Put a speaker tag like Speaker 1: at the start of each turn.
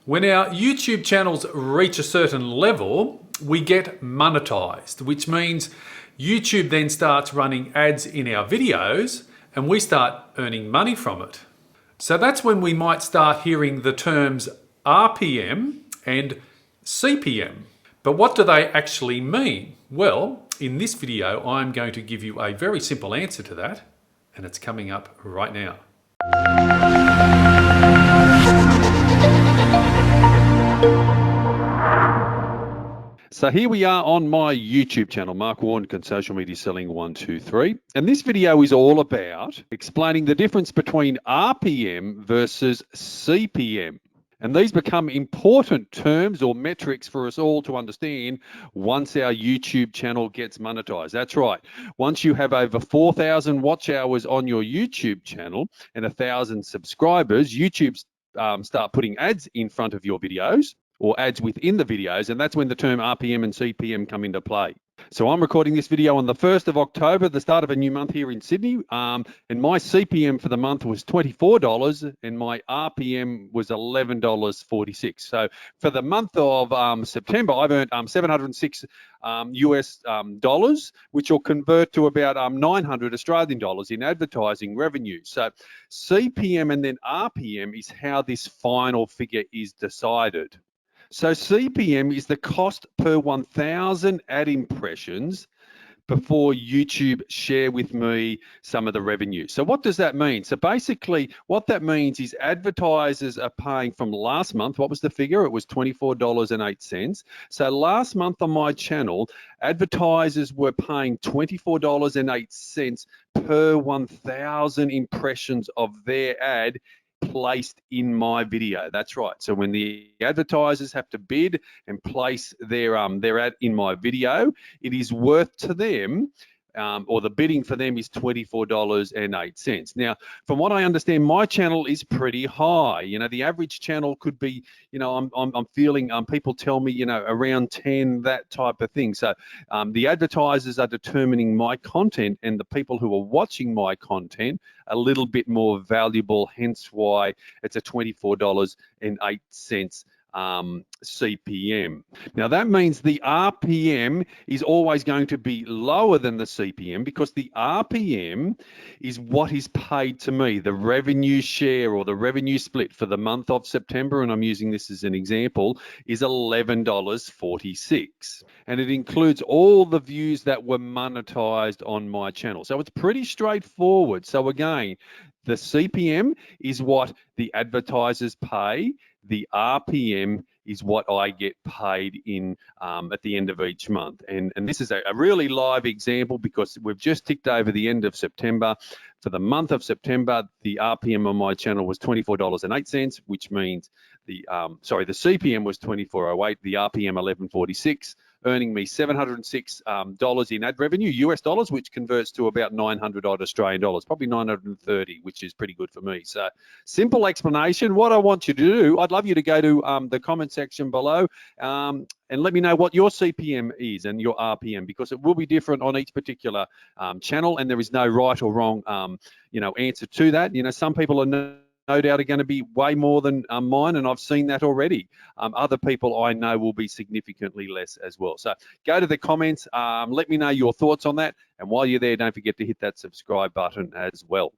Speaker 1: When our YouTube channels reach a certain level, we get monetized, which means YouTube then starts running ads in our videos and we start earning money from it. So that's when we might start hearing the terms RPM and CPM. But what do they actually mean? Well, in this video, I'm going to give you a very simple answer to that, and it's coming up right now. So here we are on my YouTube channel, Mark Warnken, Social Media Selling 123. And this video is all about explaining the difference between RPM versus CPM. And these become important terms or metrics for us all to understand once our YouTube channel gets monetized. That's right. Once you have over 4,000 watch hours on your YouTube channel and 1,000 subscribers, YouTube start putting ads in front of your videos or ads within the videos, and that's when the term RPM and CPM come into play. So I'm recording this video on the 1st of October, the start of a new month here in Sydney, and my CPM for the month was $24 and my RPM was $11.46. So for the month of September, I've earned $706 US dollars, which will convert to about 900 Australian dollars in advertising revenue. So CPM and then RPM is how this final figure is decided. So CPM is the cost per 1,000 ad impressions before YouTube share with me some of the revenue. So what does that mean? So basically what that means is advertisers are paying from last month. What was the figure? It was $24.08. So last month on my channel, advertisers were paying $24.08 per 1,000 impressions of their ad placed in my video. That's right. So when the advertisers have to bid and place their ad in my video, it is worth to them, or the bidding for them is $24.08. Now, from what I understand, my channel is pretty high. You know, the average channel could be, you know, I'm feeling people tell me, you know, around 10, that type of thing. So the advertisers are determining my content, and the people who are watching my content a little bit more valuable, hence why it's a $24.08 CPM. Now that means the RPM is always going to be lower than the CPM because the RPM is what is paid to me, the revenue share or the revenue split for the month of September, and I'm using this as an example, is $11.46. And it includes all the views that were monetized on my channel. So it's pretty straightforward. So again, the CPM is what the advertisers pay. The RPM is what I get paid in at the end of each month. And this is a really live example because we've just ticked over the end of September. For the month of September, the RPM on my channel was $24.08, which means the CPM was $24.08, the RPM $11.46, earning me $706 in ad revenue, US dollars, which converts to about 900 odd Australian dollars, probably 930, which is pretty good for me. So simple explanation. What I want you to do, I'd love you to go to the comment section below and let me know what your CPM is and your RPM, because it will be different on each particular channel, and there is no right or wrong answer to that. You know, some people are no doubt are going to be way more than mine, and I've seen that already. Other people I know will be significantly less as well. So go to the comments, let me know your thoughts on that, and while you're there, don't forget to hit that subscribe button as well.